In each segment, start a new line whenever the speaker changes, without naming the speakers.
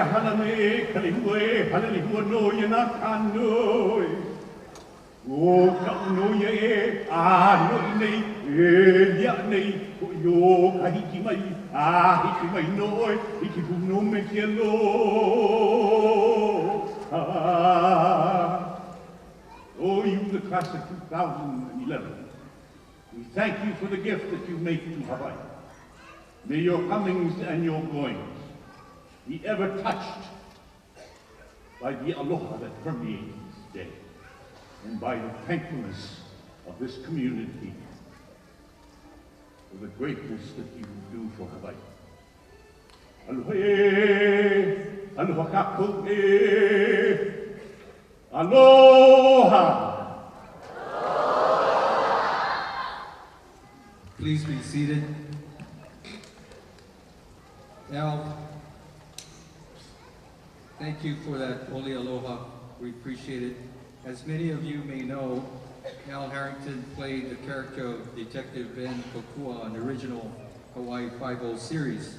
halame kalimwe halaliwa no yana kanoi. O kauno ye ano nei ya nei yo kahiki mai hiki mai noi hiki no me kielo. Oh, you the class of 2011. We thank you for the gift that you make to Hawaii. May your comings and your goings be ever touched by the aloha that permeates this day and by the thankfulness of this community for the greatness that you do for Hawaii. Aloha, aloha kakoe, aloha.
Please be seated. Neal, thank you for that Oli Aloha. We appreciate it. As many of you may know, Neal Harrington played the character of Detective Ben Kokua on the original Hawaii Five-0 series.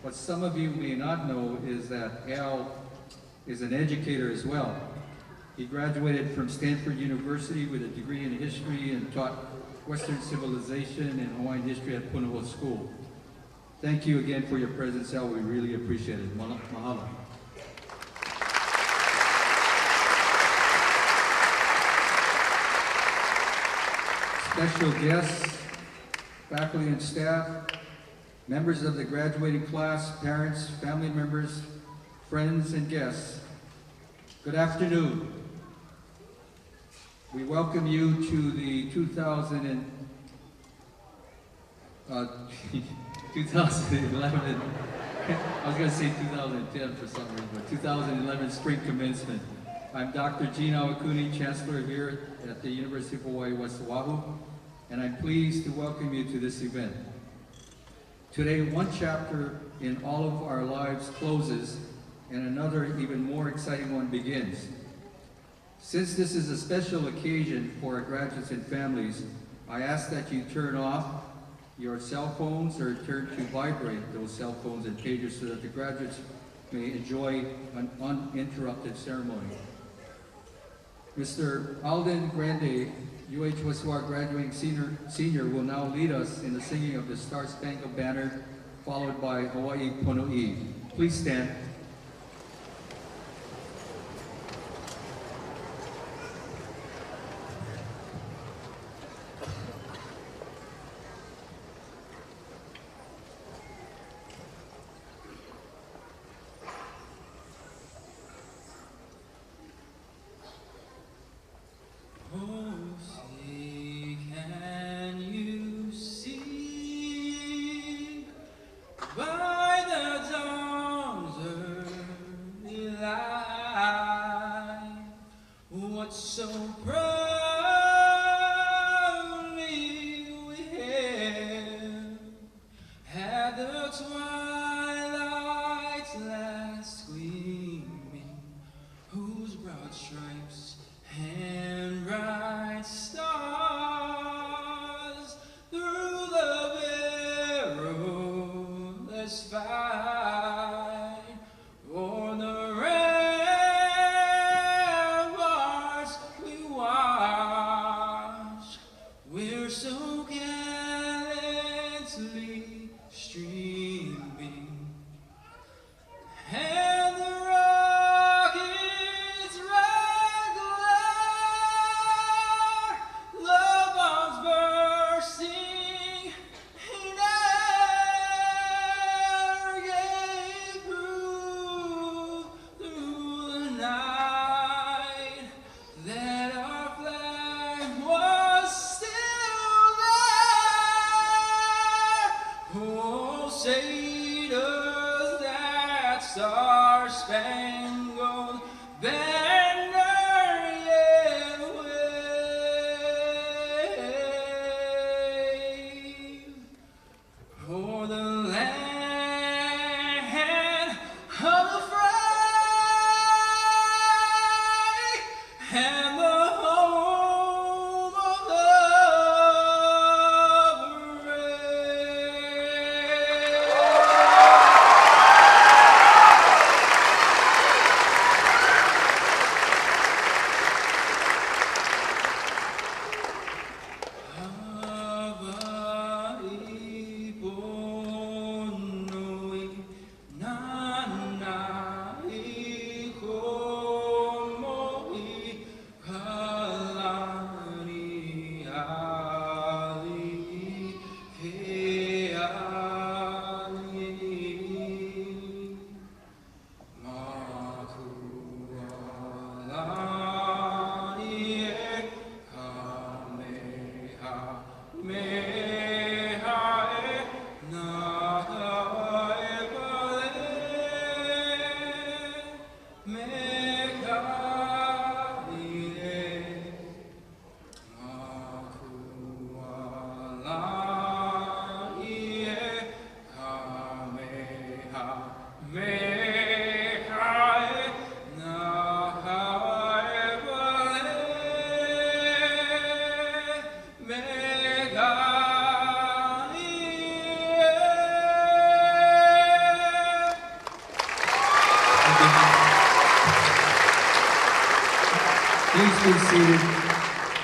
What some of you may not know is that Neal is an educator as well. He graduated from Stanford University with a degree in history and taught Western civilization and Hawaiian history at Punahou School. Thank you again for your presence, Al. We really appreciate it. Mahalo. Special guests, faculty and staff, members of the graduating class, parents, family members, friends, and guests. Good afternoon. We welcome you to the 2011, I was going to say 2010 for some reason, but 2011 Spring Commencement. I'm Dr. Gene Awakuni, Chancellor here at the University of Hawaii, West Oahu, and I'm pleased to welcome you to this event. Today, one chapter in all of our lives closes, and another even more exciting one begins. Since this is a special occasion for our graduates and families, I ask that you turn off your cell phones or turn to vibrate those cell phones and pagers so that the graduates may enjoy an uninterrupted ceremony. Mr. Alden Grande, UH Westwar graduating senior, will now lead us in the singing of the Star Spangled Banner, followed by Hawaii Pono'i. Please stand. Please be seated.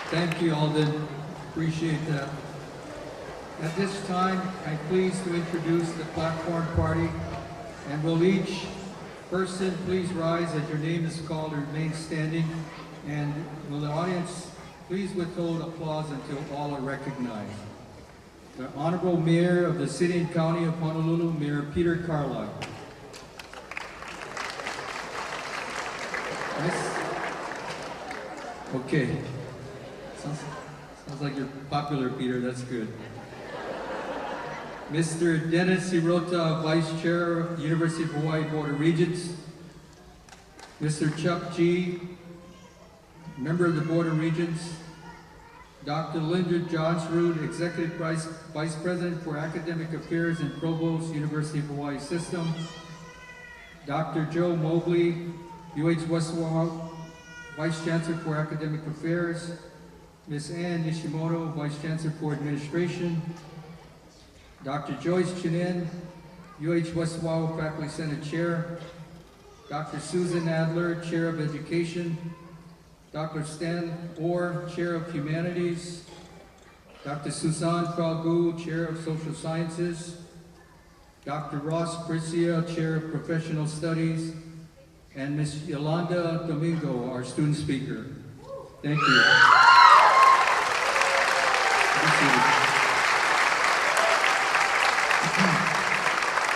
Thank you, Alden. Appreciate that. At this time, I'm pleased to introduce the platform party, and will each person please rise as your name is called and remain standing, and will the audience please withhold applause until all are recognized. The Honorable Mayor of the City and County of Honolulu, Mayor Peter Carlisle. Okay. Sounds like you're popular, Peter. That's good. Mr. Dennis Hirota, Vice Chair of the University of Hawaii Board of Regents. Mr. Chuck G., Member of the Board of Regents. Dr. Linda Johnsrud, Executive Vice President for Academic Affairs and Provost, University of Hawaii System. Dr. Joe Mobley, UH West Oahu, Vice Chancellor for Academic Affairs. Ms. Ann Nishimoto, Vice Chancellor for Administration. Dr. Joyce Chinen, UH West Oahu Faculty Senate Chair. Dr. Susan Adler, Chair of Education. Dr. Stan Orr, Chair of Humanities. Dr. Susan Falgu, Chair of Social Sciences. Dr. Ross Pricia, Chair of Professional Studies. And Ms. Yolanda Domingo, our student speaker. Thank you.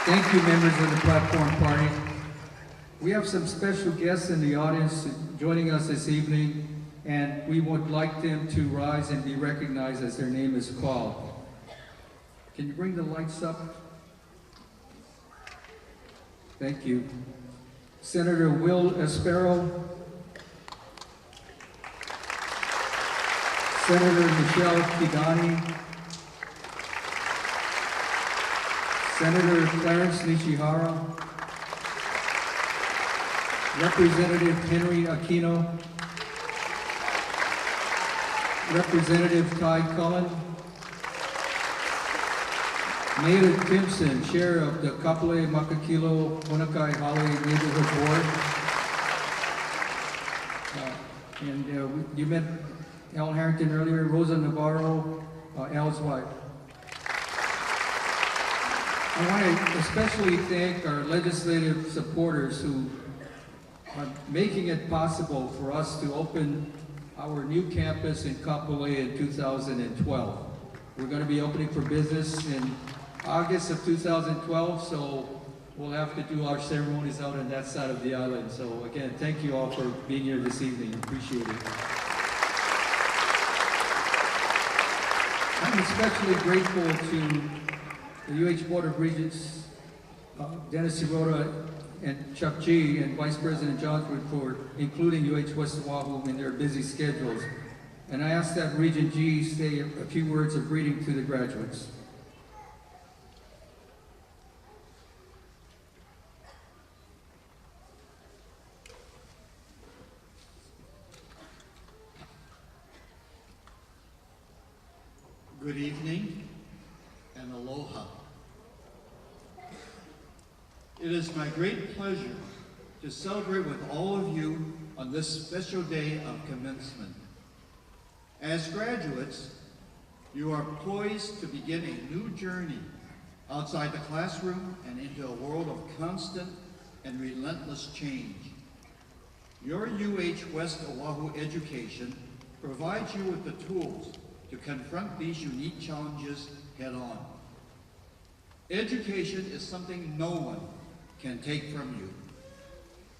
Thank you, members of the platform party. We have some special guests in the audience joining us this evening, and we would like them to rise and be recognized as their name is called. Can you bring the lights up? Thank you. Senator Will Espero, Senator Michelle Kidani, Senator Clarence Nishihara, Representative Henry Aquino, Representative Ty Cullen, Maida Timpson, Chair of the Kapolei Makakilo Honokai Hale Neighborhood Board. You met Al Harrington earlier, Rosa Navarro, Al's wife. I want to especially thank our legislative supporters who are making it possible for us to open our new campus in Kapolei in 2012. We're going to be opening for business in August of 2012, so we'll have to do our ceremonies out on that side of the island. So again, thank you all for being here this evening. Appreciate it. I'm especially grateful to the UH Board of Regents, Dennis Hirota and Chuck G. and Vice President Johnswood for including UH West Oahu in their busy schedules. And I ask that Regent G say a few words of greeting to the graduates.
Good evening and aloha. It is my great pleasure to celebrate with all of you on this special day of commencement. As graduates, you are poised to begin a new journey outside the classroom and into a world of constant and relentless change. Your UH West Oahu education provides you with the tools to confront these unique challenges head-on. Education is something no one can take from you.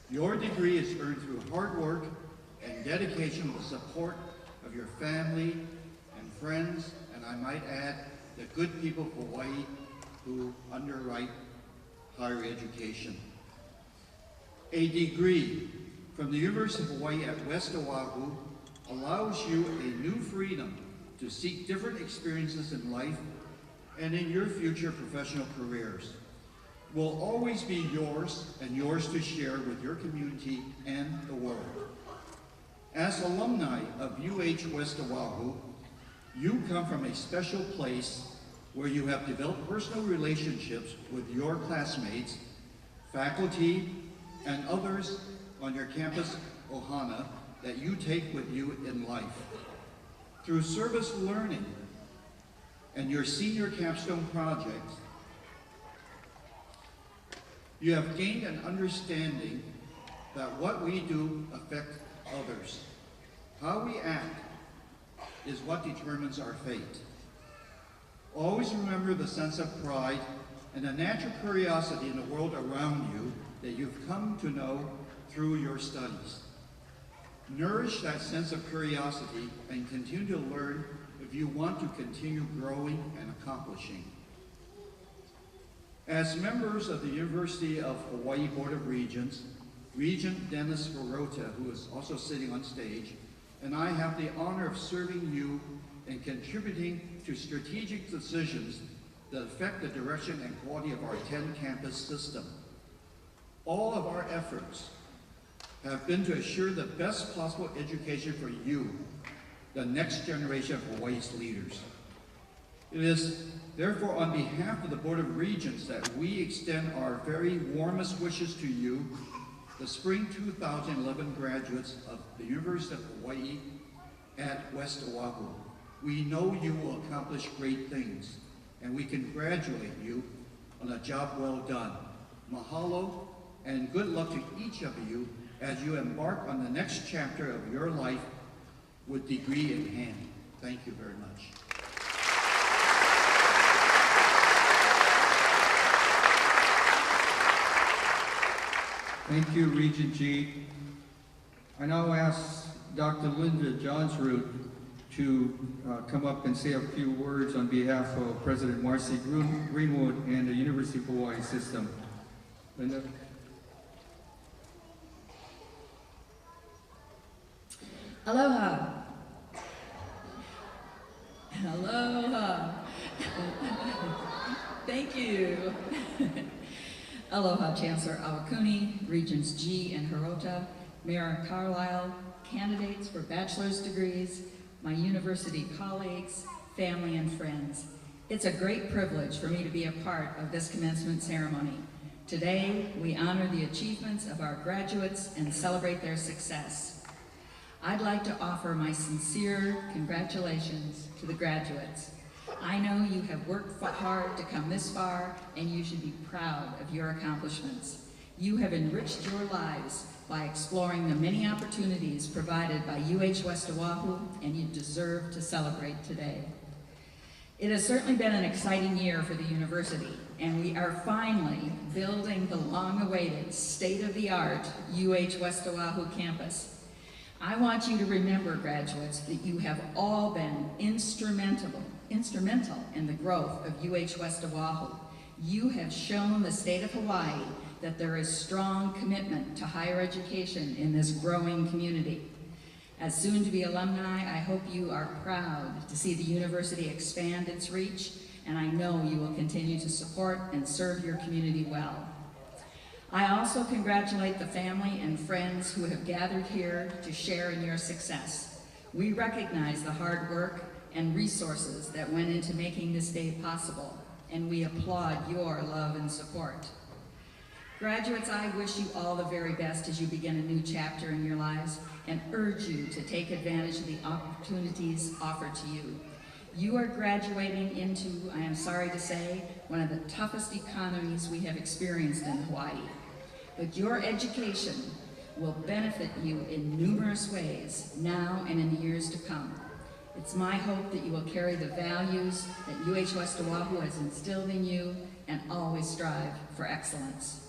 Your degree is earned through hard work and dedication with support of your family and friends, and I might add, the good people of Hawaii who underwrite higher education. A degree from the University of Hawaii at West Oahu allows you a new freedom to seek different experiences in life and in your future professional careers. Will always be yours and yours to share with your community and the world. As alumni of UH West Oahu, you come from a special place where you have developed personal relationships with your classmates, faculty, and others on your campus, Ohana, that you take with you in life. Through service learning and your senior capstone projects, you have gained an understanding that what we do affects others. How we act is what determines our fate. Always remember the sense of pride and the natural curiosity in the world around you that you've come to know through your studies. Nourish that sense of curiosity and continue to learn if you want to continue growing and accomplishing. As members of the University of Hawaii Board of Regents, Regent Dennis Hirota, who is also sitting on stage, and I have the honor of serving you and contributing to strategic decisions that affect the direction and quality of our 10-campus system. All of our efforts have been to assure the best possible education for you, the next generation of Hawaii's leaders. It is therefore on behalf of the Board of Regents that we extend our very warmest wishes to you, the spring 2011 graduates of the University of Hawaii at West Oahu. We know you will accomplish great things, and we congratulate you on a job well done. Mahalo, and good luck to each of you as you embark on the next chapter of your life with degree in hand. Thank you very much.
Thank you, Regent G. I now ask Dr. Linda Johnsroot to come up and say a few words on behalf of President Marcy Greenwood and the University of Hawaii system. Linda?
Aloha. Aloha. Thank you. Aloha, Chancellor Awakuni, Regents G and Hirota, Mayor Carlisle, candidates for bachelor's degrees, my university colleagues, family, and friends. It's a great privilege for me to be a part of this commencement ceremony. Today, we honor the achievements of our graduates and celebrate their success. I'd like to offer my sincere congratulations to the graduates. I know you have worked hard to come this far, and you should be proud of your accomplishments. You have enriched your lives by exploring the many opportunities provided by UH West Oahu, and you deserve to celebrate today. It has certainly been an exciting year for the university, and we are finally building the long-awaited, state-of-the-art UH West Oahu campus. I want you to remember, graduates, that you have all been instrumental in the growth of UH West Oahu. You have shown the state of Hawaii that there is strong commitment to higher education in this growing community. As soon-to-be alumni, I hope you are proud to see the university expand its reach, and I know you will continue to support and serve your community well. I also congratulate the family and friends who have gathered here to share in your success. We recognize the hard work and resources that went into making this day possible, and we applaud your love and support. Graduates, I wish you all the very best as you begin a new chapter in your lives and urge you to take advantage of the opportunities offered to you. You are graduating into, I am sorry to say, one of the toughest economies we have experienced in Hawaii. But your education will benefit you in numerous ways now and in the years to come. It's my hope that you will carry the values that UH West Oahu has instilled in you and always strive for excellence.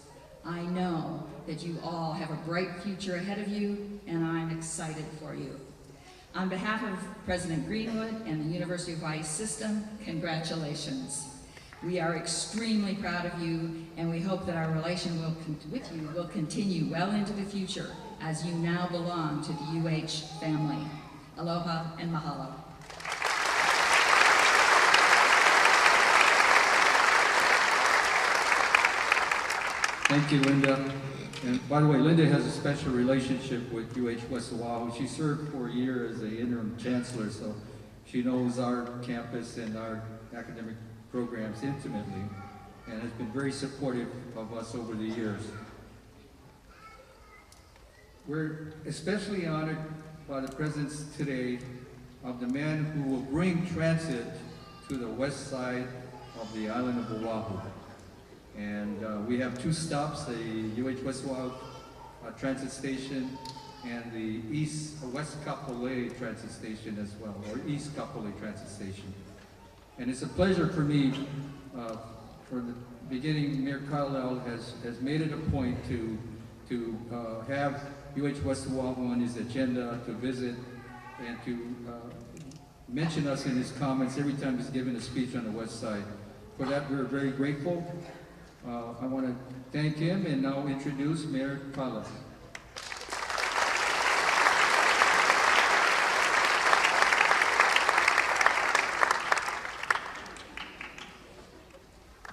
I know that you all have a bright future ahead of you, and I'm excited for you. On behalf of President Greenwood and the University of Hawaii system, congratulations. We are extremely proud of you, and we hope that our relation with you will continue well into the future as you now belong to the UH family. Aloha and mahalo.
Thank you, Linda. And by the way, Linda has a special relationship with UH West Oahu. She served for a year as the interim chancellor, so she knows our campus and our academic programs intimately, and has been very supportive of us over the years. We're especially honored by the presence today of the man who will bring transit to the west side of the island of Oahu. And we have two stops, the UH West Oahu transit station and the West Kapolei transit station as well, or East Kapolei transit station. And it's a pleasure for me, from the beginning, Mayor Carlisle has made it a point to have UH West Oahu on his agenda to visit and to mention us in his comments every time he's given a speech on the west side. For that, we're very grateful. I want to thank him and now introduce Mayor Carlisle.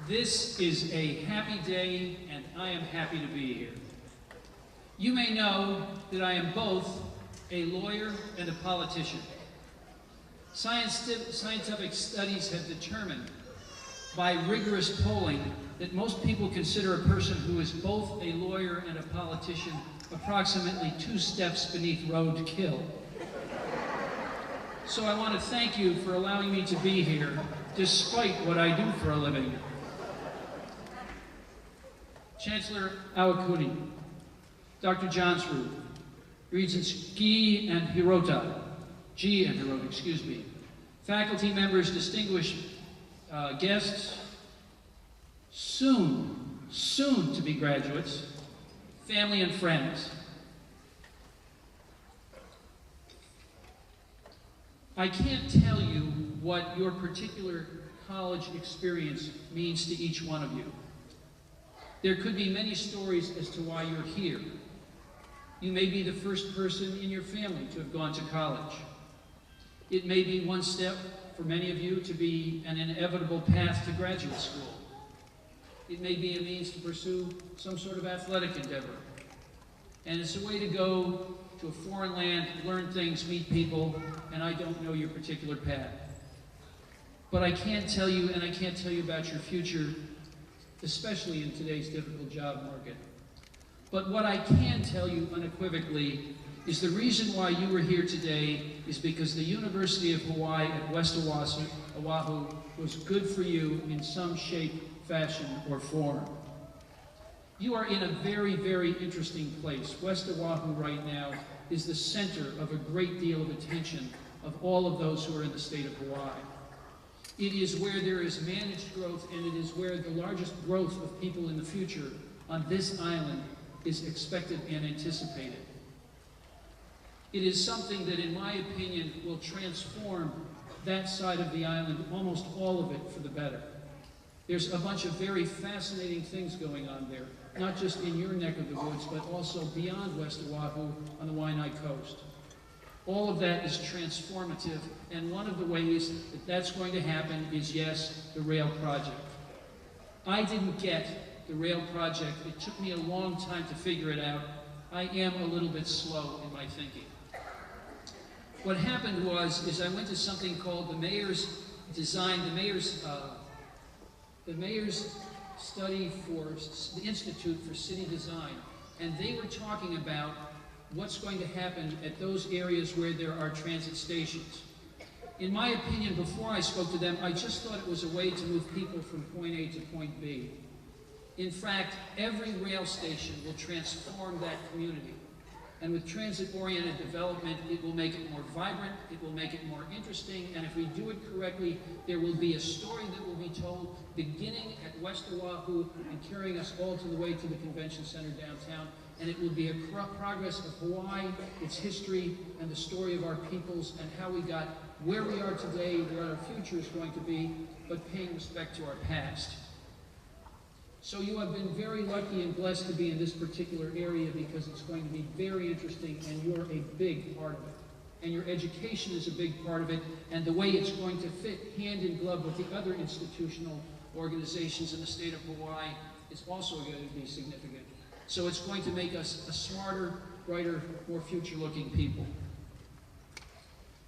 This is a happy day, and I am happy to be here. You may know that I am both a lawyer and a politician. Scientific studies have determined by rigorous polling that most people consider a person who is both a lawyer and a politician approximately 2 steps beneath roadkill. So I want to thank you for allowing me to be here, despite what I do for a living. Chancellor Awakuni, Dr. Johnsrud, Regents G and Hirota, excuse me, faculty members, distinguished guests, soon to be graduates, family and friends. I can't tell you what your particular college experience means to each one of you. There could be many stories as to why you're here. You may be the first person in your family to have gone to college. It may be one step for many of you to be an inevitable path to graduate school. It may be a means to pursue some sort of athletic endeavor. And it's a way to go to a foreign land, learn things, meet people, and I don't know your particular path. But I can't tell you, and I can't tell you about your future, especially in today's difficult job market. But what I can tell you unequivocally is the reason why you are here today is because the University of Hawaii at West Oahu was good for you in some shape, fashion, or form. You are in a very, very interesting place. West Oahu right now is the center of a great deal of attention of all of those who are in the state of Hawaii. It is where there is managed growth, and it is where the largest growth of people in the future on this island is expected and anticipated. It is something that, in my opinion, will transform that side of the island, almost all of it, for the better. There's a bunch of very fascinating things going on there, not just in your neck of the woods, but also beyond West Oahu on the Waianae Coast. All of that is transformative, and one of the ways that that's going to happen is, yes, the rail project. I didn't get the rail project. It took me a long time to figure it out. I am a little bit slow in my thinking. What happened is I went to something called the Mayor's Design, the Mayor's Study for the Institute for City Design, and they were talking about what's going to happen at those areas where there are transit stations. In my opinion, before I spoke to them, I just thought it was a way to move people from point A to point B. In fact, every rail station will transform that community. And with transit-oriented development, it will make it more vibrant, it will make it more interesting, and if we do it correctly, there will be a story that will be told beginning at West Oahu and carrying us all to the way to the convention center downtown, and it will be a progress of Hawaii, its history, and the story of our peoples, and how we got where we are today, where our future is going to be, but paying respect to our past. So you have been very lucky and blessed to be in this particular area because it's going to be very interesting, and you're a big part of it. And your education is a big part of it, and the way it's going to fit hand in glove with the other institutional organizations in the state of Hawaii is also going to be significant. So it's going to make us a smarter, brighter, more future-looking people.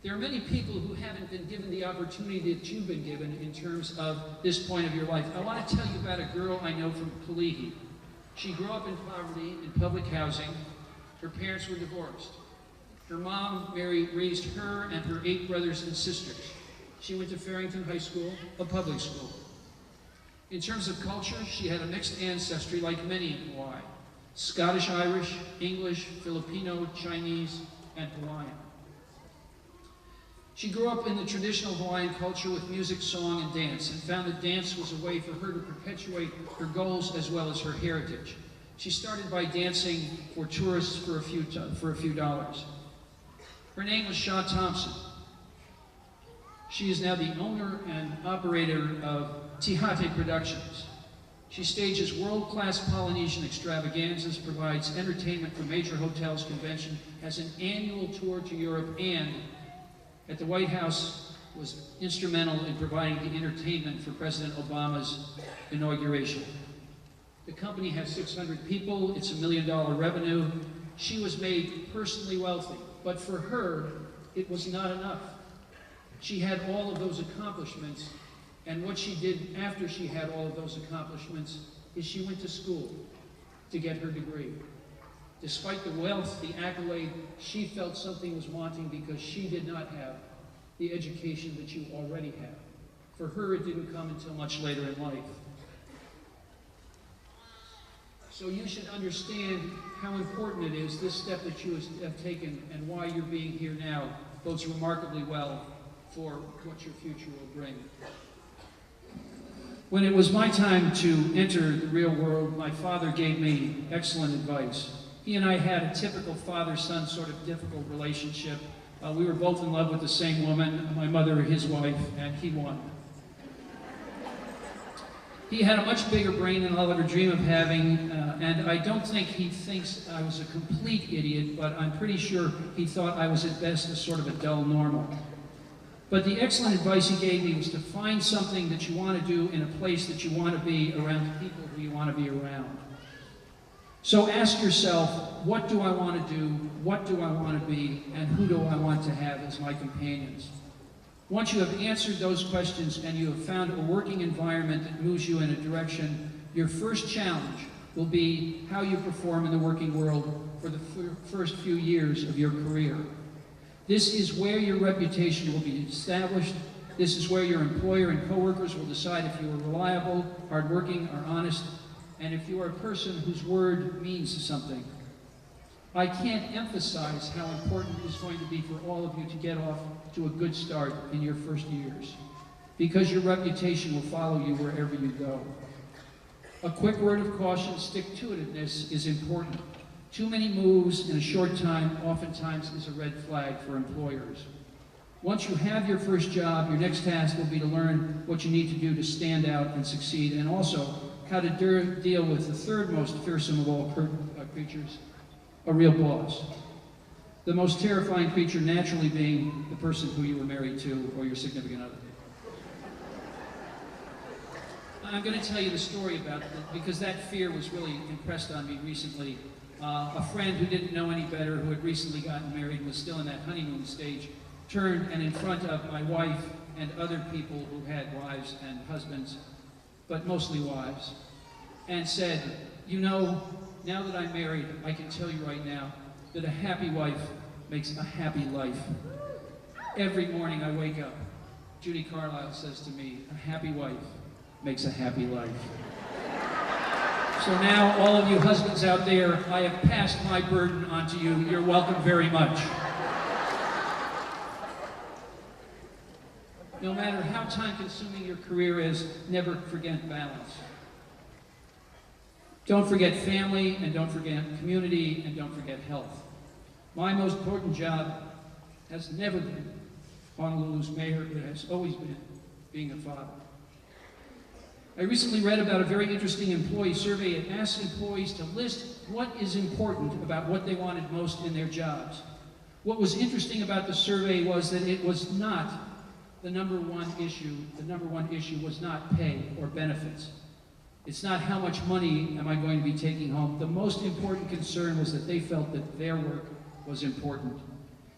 There are many people who haven't been given the opportunity that you've been given in terms of this point of your life. I want to tell you about a girl I know from Kalihi. She grew up in poverty, in public housing. Her parents were divorced. Her mom, Mary, raised her and her 8 brothers and sisters. She went to Farrington High School, a public school. In terms of culture, she had a mixed ancestry like many in Hawaii. Scottish-Irish, English, Filipino, Chinese, and Hawaiian. She grew up in the traditional Hawaiian culture with music, song, and dance, and found that dance was a way for her to perpetuate her goals as well as her heritage. She started by dancing for tourists for a few dollars. Her name was Shaw Thompson. She is now the owner and operator of Tihate Productions. She stages world-class Polynesian extravaganzas, provides entertainment for major hotels, convention, has an annual tour to Europe, and at the White House was instrumental in providing the entertainment for President Obama's inauguration. The company has 600 people, it's $1 million revenue. She was made personally wealthy, but for her, it was not enough. She had all of those accomplishments, and what she did after she had all of those accomplishments is she went to school to get her degree. Despite the wealth, the accolade, she felt something was wanting because she did not have the education that you already have. For her, it didn't come until much later in life. So you should understand how important it is, this step that you have taken, and why you're being here now bodes remarkably well for what your future will bring. When it was my time to enter the real world, my father gave me excellent advice. He and I had a typical father-son sort of difficult relationship. We were both in love with the same woman, my mother, his wife, and he won. He had a much bigger brain than I'll ever dream of having, and I don't think he thinks I was a complete idiot, but I'm pretty sure he thought I was at best a sort of a dull normal. But the excellent advice he gave me was to find something that you want to do in a place that you want to be around the people who you want to be around. So ask yourself, what do I want to do, what do I want to be, and who do I want to have as my companions? Once you have answered those questions and you have found a working environment that moves you in a direction, your first challenge will be how you perform in the working world for the first few years of your career. This is where your reputation will be established. This is where your employer and coworkers will decide if you are reliable, hardworking, or honest, and if you are a person whose word means something. I can't emphasize how important it is going to be for all of you to get off to a good start in your first years, because your reputation will follow you wherever you go. A quick word of caution, stick-to-itiveness is important. Too many moves in a short time oftentimes is a red flag for employers. Once you have your first job, your next task will be to learn what you need to do to stand out and succeed, and also how to deal with the third most fearsome of all creatures, a real boss. The most terrifying creature naturally being the person who you were married to or your significant other. I'm going to tell you the story about that because that fear was really impressed on me recently. A friend who didn't know any better, who had recently gotten married and was still in that honeymoon stage, turned and in front of my wife and other people who had wives and husbands, but mostly wives, and said, you know, now that I'm married, I can tell you right now that a happy wife makes a happy life. Every morning I wake up, Judy Carlisle says to me, a happy wife makes a happy life. So now, all of you husbands out there, I have passed my burden on to you. You're welcome very much. No matter how time-consuming your career is, never forget balance. Don't forget family, and don't forget community, and don't forget health. My most important job has never been Honolulu's mayor, it has always been being a father. I recently read about a very interesting employee survey. It asked employees to list what is important about what they wanted most in their jobs. What was interesting about the survey was that it was not the number one issue. The number one issue was not pay or benefits. It's not how much money am I going to be taking home. The most important concern was that they felt that their work was important.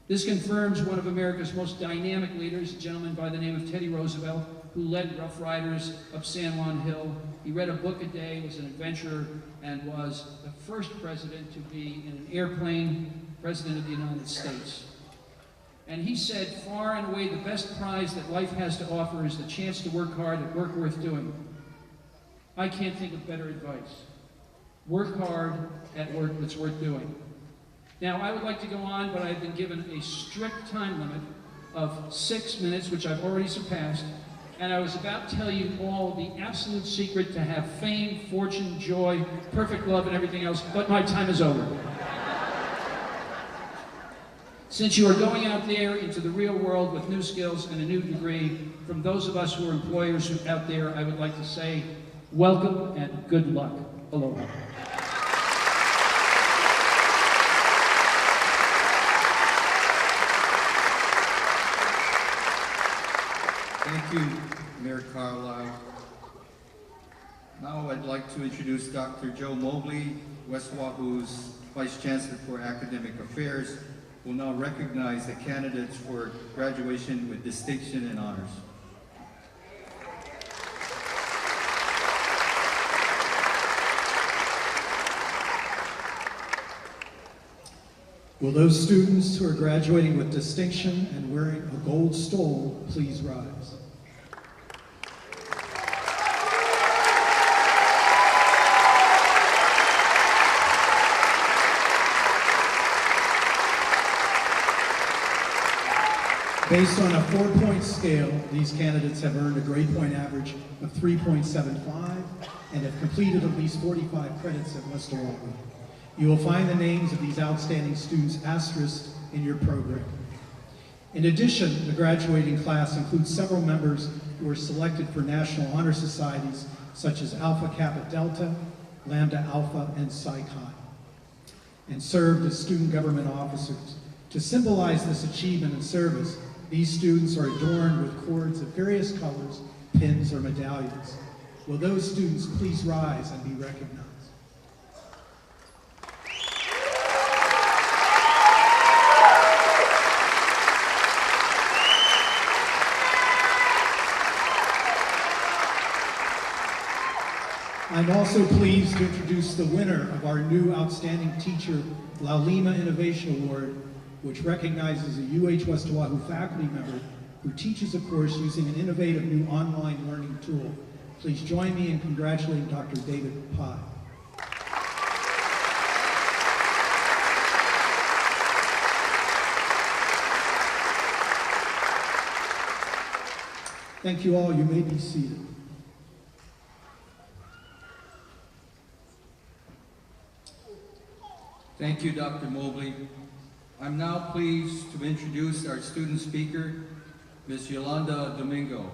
This confirms one of America's most dynamic leaders, a gentleman by the name of Teddy Roosevelt, who led Rough Riders up San Juan Hill. He read a book a day, was an adventurer, and was the first president to be in an airplane, president of the United States. And he said, far and away, the best prize that life has to offer is the chance to work hard at work worth doing. I can't think of better advice. Work hard at work that's worth doing. Now, I would like to go on, but I've been given a strict time limit of 6 minutes, which I've already surpassed, and I was about to tell you all the absolute secret to have fame, fortune, joy, perfect love, and everything else, but my time is over. Since you are going out there into the real world with new skills and a new degree, from those of us who are employers out there, I would like to say, welcome and good luck. Aloha.
Thank you, Mayor Carlisle. Now I'd like to introduce Dr. Joe Mobley, West Oahu's Vice Chancellor for Academic Affairs, who will now recognize the candidates for graduation with distinction and honors.
Will those students who are graduating with distinction and wearing a gold stole please rise? Based on a 4-point scale, these candidates have earned a grade point average of 3.75 and have completed at least 45 credits at West Oahu. You will find the names of these outstanding students asterisked in your program. In addition, the graduating class includes several members who were selected for National Honor Societies, such as Alpha Kappa Delta, Lambda Alpha, and Psi Chi, and served as student government officers. To symbolize this achievement and service, these students are adorned with cords of various colors, pins, or medallions. Will those students please rise and be recognized? I'm also pleased to introduce the winner of our new Outstanding Teacher Laulima Innovation Award, which recognizes a UH West Oahu faculty member who teaches a course using an innovative new online learning tool. Please join me in congratulating Dr. David Pai. Thank you all. You may be seated.
Thank you, Dr. Mobley. I'm now pleased to introduce our student speaker, Ms. Yolanda Domingo.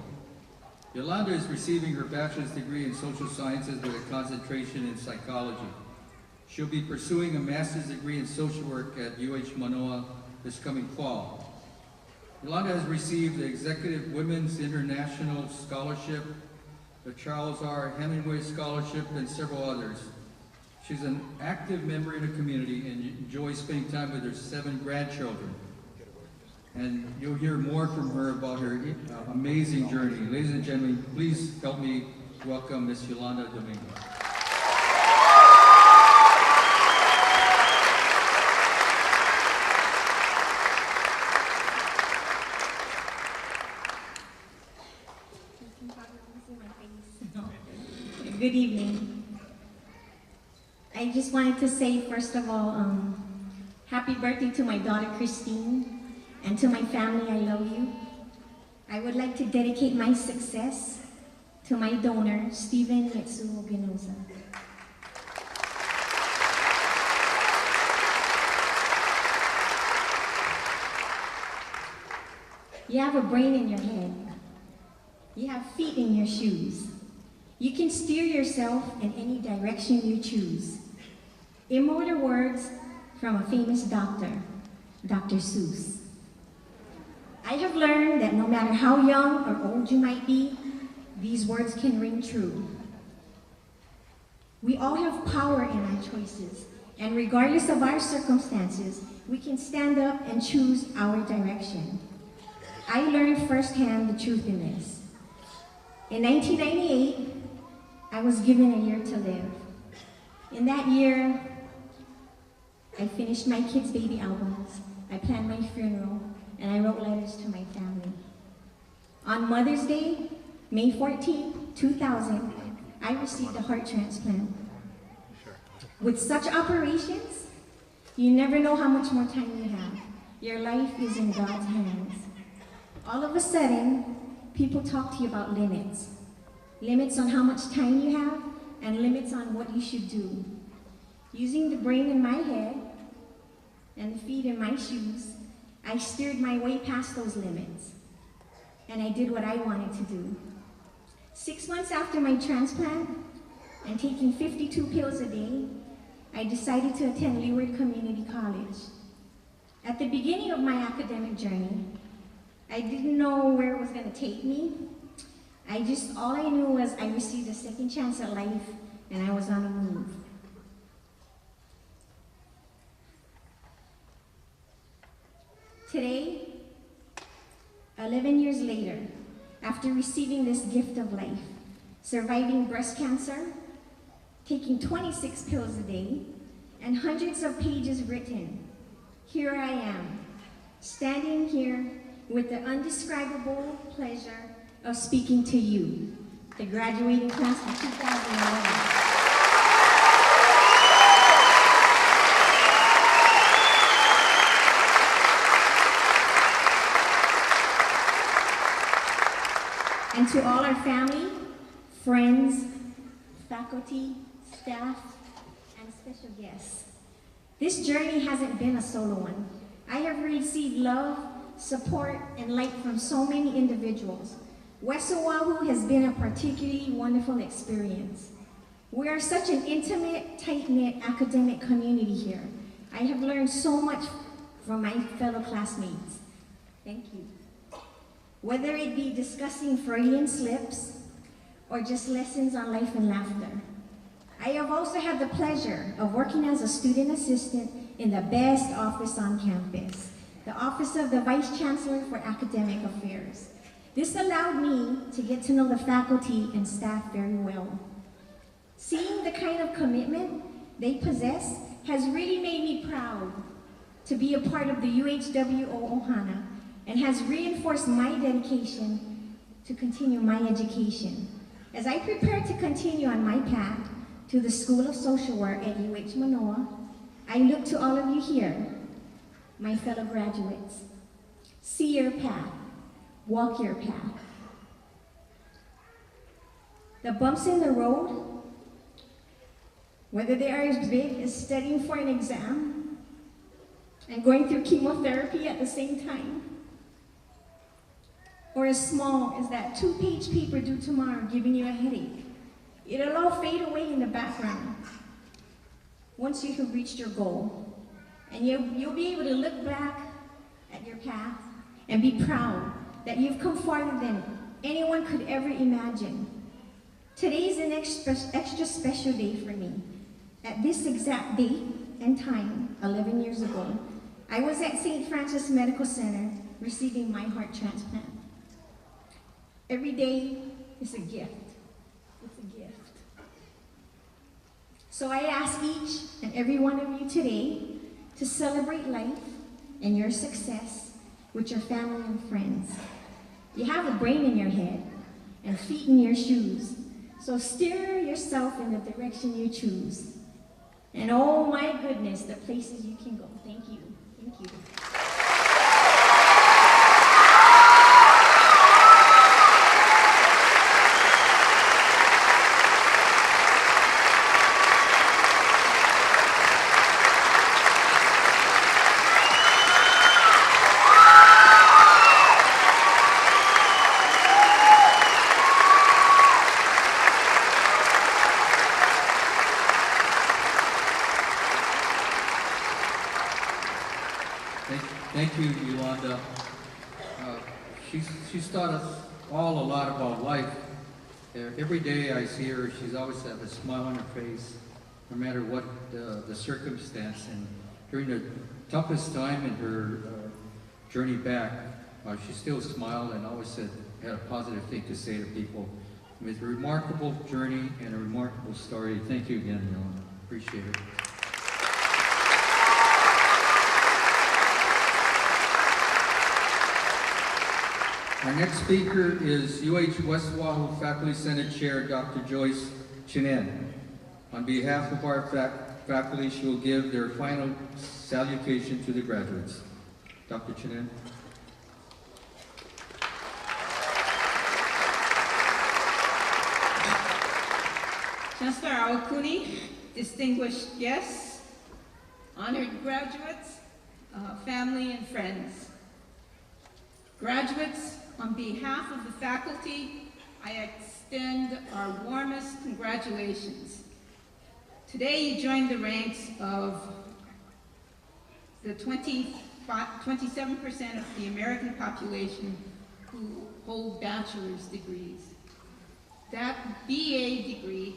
Yolanda is receiving her bachelor's degree in social sciences with a concentration in psychology. She'll be pursuing a master's degree in social work at UH Manoa this coming fall. Yolanda has received the Executive Women's International Scholarship, the Charles R. Hemingway Scholarship, and several others. She's an active member in the community and enjoys spending time with her 7 grandchildren. And you'll hear more from her about her amazing journey. Ladies and gentlemen, please help me welcome Ms. Yolanda Domingo.
Good evening. I just wanted to say, first of all, happy birthday to my daughter, Christine, and to my family, I love you. I would like to dedicate my success to my donor, Stephen Metsuo Ginoza. You have a brain in your head. You have feet in your shoes. You can steer yourself in any direction you choose. Immortal words from a famous doctor, Dr. Seuss. I have learned that no matter how young or old you might be, these words can ring true. We all have power in our choices, and regardless of our circumstances, we can stand up and choose our direction. I learned firsthand the truth in this. In 1998, I was given a year to live. In that year, I finished my kids' baby albums, I planned my funeral, and I wrote letters to my family. On Mother's Day, May 14, 2000, I received a heart transplant. With such operations, you never know how much more time you have. Your life is in God's hands. All of a sudden, people talk to you about limits. Limits on how much time you have, and limits on what you should do. Using the brain in my head and the feet in my shoes, I steered my way past those limits. And I did what I wanted to do. 6 months after my transplant, and taking 52 pills a day, I decided to attend Leeward Community College. At the beginning of my academic journey, I didn't know where it was going to take me. All I knew was I received a second chance at life, and I was on the move. Today, 11 years later, after receiving this gift of life, surviving breast cancer, taking 26 pills a day, and hundreds of pages written, here I am, standing here with the undescribable pleasure of speaking to you, the graduating class of 2011. And to all our family, friends, faculty, staff, and special guests. This journey hasn't been a solo one. I have received love, support, and light from so many individuals. West Oahu has been a particularly wonderful experience. We are such an intimate, tight-knit academic community here. I have learned so much from my fellow classmates. Thank you. Whether it be discussing Freudian slips or just lessons on life and laughter. I have also had the pleasure of working as a student assistant in the best office on campus, the Office of the Vice Chancellor for Academic Affairs. This allowed me to get to know the faculty and staff very well. Seeing the kind of commitment they possess has really made me proud to be a part of the UHWO Ohana, and has reinforced my dedication to continue my education. As I prepare to continue on my path to the School of Social Work at UH Manoa, I look to all of you here, my fellow graduates. See your path, walk your path. The bumps in the road, whether they are as big as studying for an exam and going through chemotherapy at the same time, or as small as that 2-page paper due tomorrow giving you a headache, it'll all fade away in the background once you have reached your goal. And you'll be able to look back at your path and be proud that you've come farther than anyone could ever imagine. Today is an extra special day for me. At this exact date and time, 11 years ago, I was at St. Francis Medical Center receiving my heart transplant. Every day is a gift. It's a gift. So I ask each and every one of you today to celebrate life and your success with your family and friends. You have a brain in your head and feet in your shoes, so steer yourself in the direction you choose. And oh my goodness, the places you can go. Thank you. Thank you.
Thank you, Yolanda. She's taught us all a lot about life. Every day I see her, she's always had a smile on her face, no matter what the circumstance. And during the toughest time in her journey back, she still smiled and always had a positive thing to say to people. With a remarkable journey and a remarkable story. Thank you again, Neal. Appreciate it. Our next speaker is UH West Oahu Faculty Senate Chair, Dr. Joyce Chinen. On behalf of our faculty, she will give their final salutation to the graduates. Dr. Chinen.
Chancellor Awakuni, distinguished guests, honored graduates, family and friends. Graduates, on behalf of the faculty, I extend our warmest congratulations. Today you join the ranks of the 27% of the American population who hold bachelor's degrees. That BA degree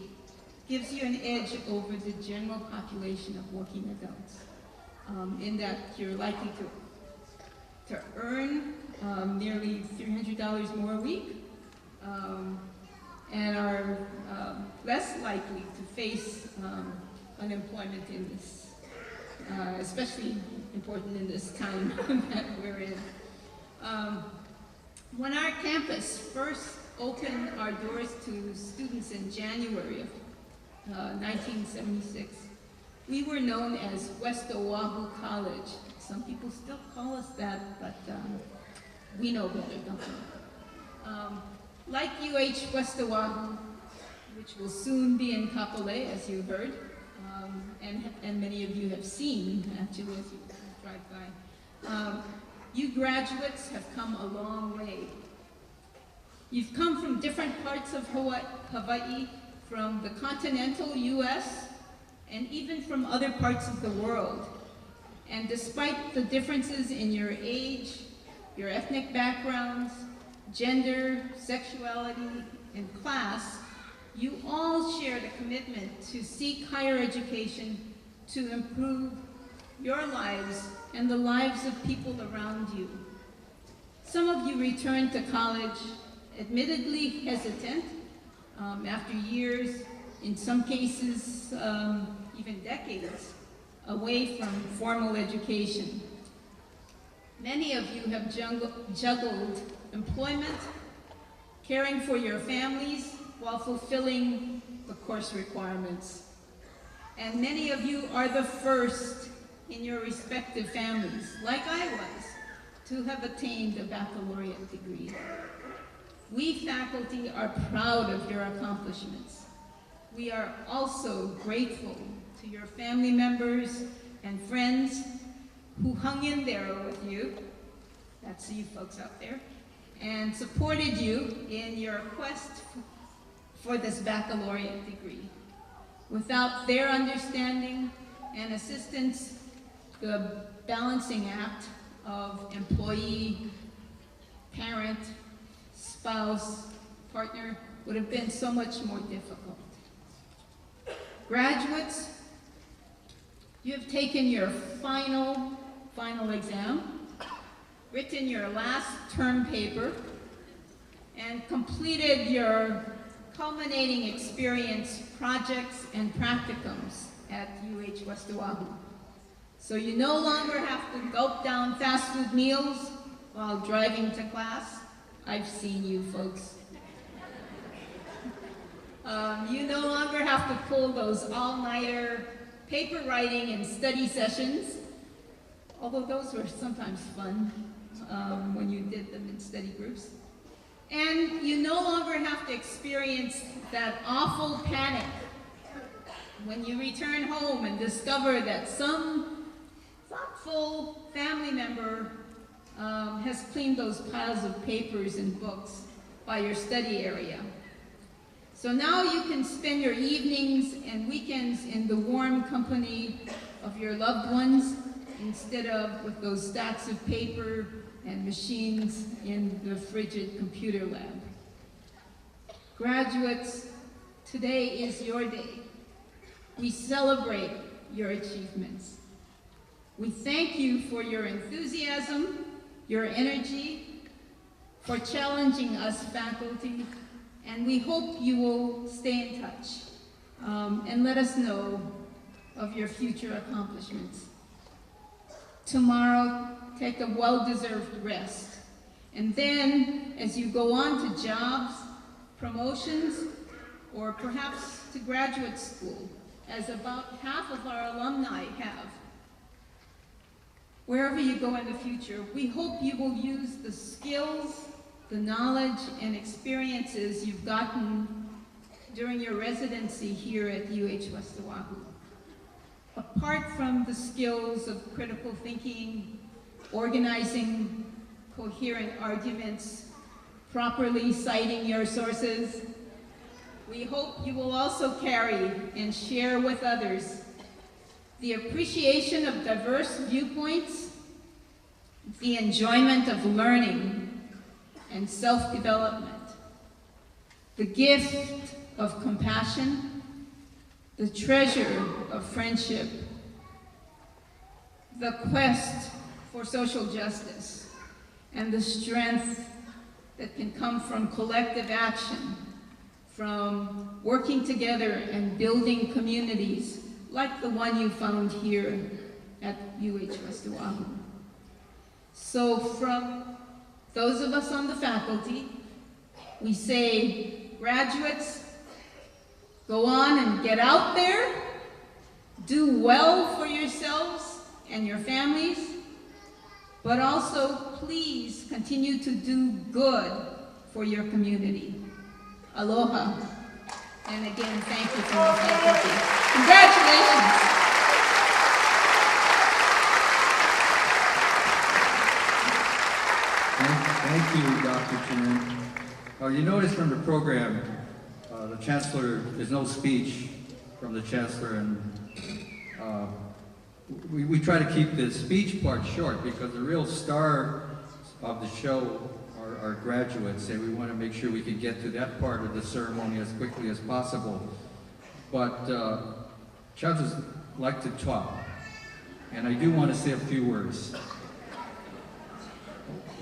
gives you an edge over the general population of working adults, in that you're likely to earn nearly $300 more a week, and are less likely to face unemployment in this, especially important in this time that we're in. When our campus first opened our doors to students in January of 1976, we were known as West Oahu College. Some people still call us that, but we know better, don't we? Like UH West Oahu, which will soon be in Kapolei, as you heard, and many of you have seen, actually, as you drive by. You graduates have come a long way. You've come from different parts of Hawaii, from the continental US, and even from other parts of the world. And despite the differences in your age, your ethnic backgrounds, gender, sexuality, and class, you all share the commitment to seek higher education to improve your lives and the lives of people around you. Some of you returned to college admittedly hesitant after years, in some cases even decades, away from formal education. Many of you have juggled employment, caring for your families while fulfilling the course requirements. And many of you are the first in your respective families, like I was, to have attained a baccalaureate degree. We faculty are proud of your accomplishments. We are also grateful to your family members and friends who hung in there with you, that's you folks out there, and supported you in your quest for this baccalaureate degree. Without their understanding and assistance, the balancing act of employee, parent, spouse, partner would have been so much more difficult. Graduates, you have taken your final exam, written your last term paper, and completed your culminating experience projects and practicums at UH West Oahu. So you no longer have to gulp down fast food meals while driving to class. I've seen you folks. You no longer have to pull those all-nighter paper writing and study sessions, although those were sometimes fun when you did them in study groups. And you no longer have to experience that awful panic when you return home and discover that some thoughtful family member has cleaned those piles of papers and books by your study area. So now you can spend your evenings and weekends in the warm company of your loved ones instead of with those stacks of paper and machines in the frigid computer lab. Graduates, today is your day. We celebrate your achievements. We thank you for your enthusiasm, your energy, for challenging us faculty, and we hope you will stay in touch and let us know of your future accomplishments. Tomorrow, take a well-deserved rest. And then, as you go on to jobs, promotions, or perhaps to graduate school, as about half of our alumni have, wherever you go in the future, we hope you will use the skills, the knowledge, and experiences you've gotten during your residency here at UH West Oahu. Apart from the skills of critical thinking, organizing coherent arguments, properly citing your sources, we hope you will also carry and share with others the appreciation of diverse viewpoints, the enjoyment of learning and self-development, the gift of compassion, the treasure of friendship, the quest for social justice, and the strength that can come from collective action, from working together and building communities like the one you found here at UH West Oahu. So from those of us on the faculty, we say, graduates, go on and get out there, do well for yourselves and your families, but also please continue to do good for your community. Aloha. And again, thank you from the faculty. Congratulations.
Thank you, Dr. Chen. You notice from the program, the Chancellor, there's no speech from the Chancellor, and we try to keep the speech part short because the real star of the show are graduates, and we want to make sure we can get to that part of the ceremony as quickly as possible. But chancellors like to talk, and I do want to say a few words.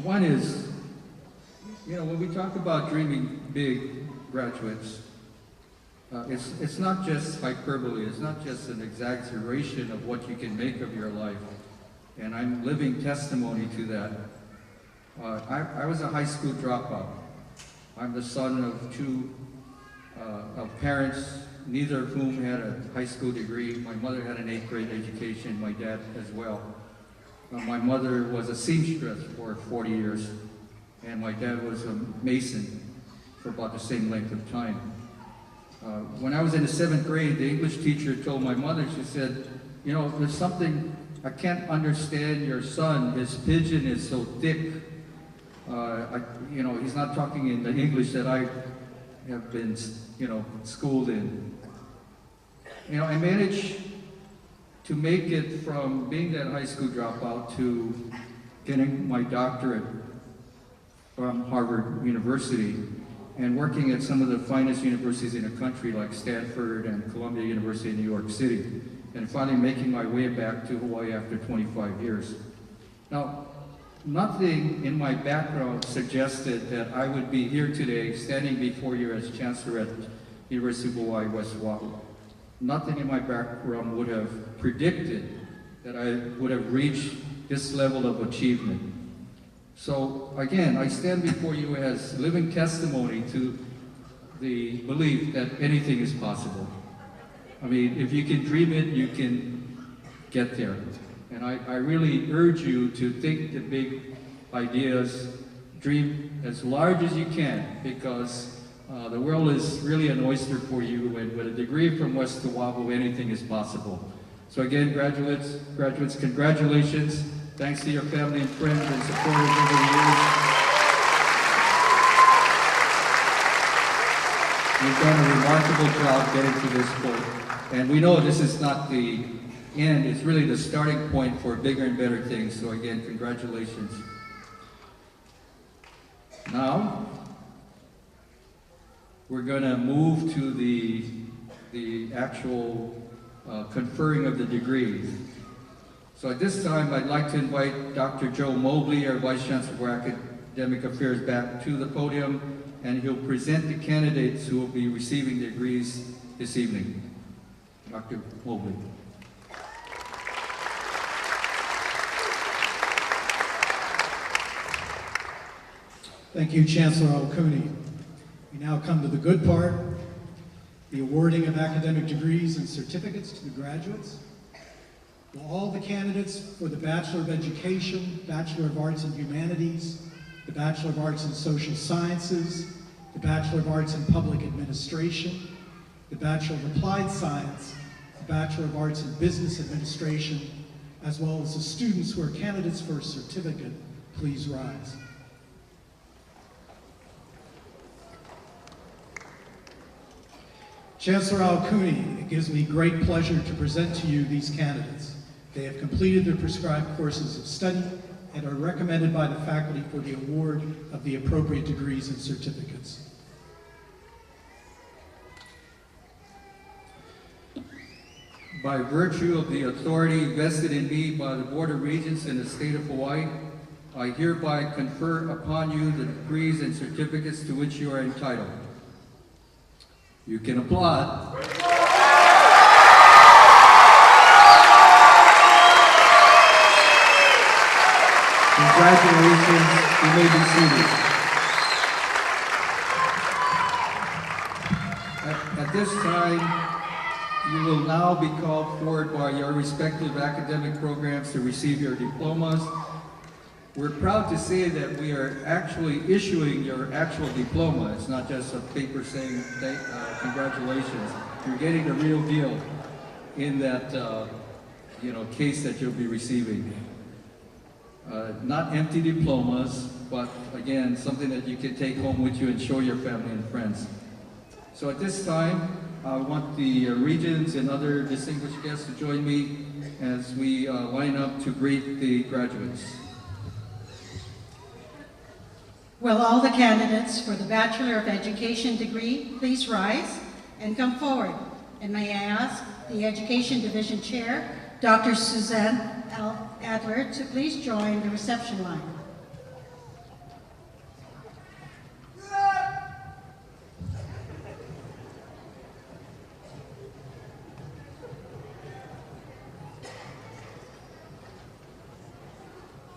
One is, you know, when we talk about dreaming big, graduates, it's not just hyperbole, it's not just an exaggeration of what you can make of your life, and I'm living testimony to that. I was a high school dropout. I'm the son of two parents, neither of whom had a high school degree. My mother had an 8th grade education, my dad as well. My mother was a seamstress for 40 years, and my dad was a mason for about the same length of time. When I was in the 7th grade, the English teacher told my mother, she said, you know, there's something, I can't understand your son, his pigeon is so thick. You know, he's not talking in the English that I have been, you know, schooled in. You know, I managed to make it from being that high school dropout to getting my doctorate from Harvard University and working at some of the finest universities in the country like Stanford and Columbia University in New York City, and finally making my way back to Hawaii after 25 years. Now, nothing in my background suggested that I would be here today standing before you as Chancellor at University of Hawaii West Oahu. Nothing in my background would have predicted that I would have reached this level of achievement. So again, I stand before you as living testimony to the belief that anything is possible. I mean, if you can dream it, you can get there. And I really urge you to think the big ideas, dream as large as you can, because the world is really an oyster for you, and with a degree from West Oahu, anything is possible. So again, graduates, congratulations. Thanks to your family and friends and supporters over the years. You've done a remarkable job getting to this point. And we know this is not the end, it's really the starting point for bigger and better things. So again, congratulations. Now, we're going to move to the actual conferring of the degrees. So at this time, I'd like to invite Dr. Joe Mobley, our Vice Chancellor for Academic Affairs, back to the podium, and he'll present the candidates who will be receiving the degrees this evening. Dr. Mobley.
Thank you, Chancellor Al-Kuni. We now come to the good part, the awarding of academic degrees and certificates to the graduates. Will all the candidates for the Bachelor of Education, Bachelor of Arts in Humanities, the Bachelor of Arts in Social Sciences, the Bachelor of Arts in Public Administration, the Bachelor of Applied Science, the Bachelor of Arts in Business Administration, as well as the students who are candidates for a certificate, please rise. Chancellor Al-Kuni, it gives me great pleasure to present to you these candidates. They have completed their prescribed courses of study and are recommended by the faculty for the award of the appropriate degrees and certificates.
By virtue of the authority vested in me by the Board of Regents in the state of Hawaii, I hereby confer upon you the degrees and certificates to which you are entitled. You can applaud. Congratulations, you may be seated. At this time, you will now be called forward by your respective academic programs to receive your diplomas. We're proud to say that we are actually issuing your actual diploma. It's not just a paper saying congratulations. You're getting the real deal in that case that you'll be receiving. Not empty diplomas, but again, something that you can take home with you and show your family and friends. So at this time, I want the regents and other distinguished guests to join me as we line up to greet the graduates.
Will all the candidates for the Bachelor of Education degree please rise and come forward? And may I ask the Education Division Chair, Dr. Suzanne L. Adler, to please join the reception line.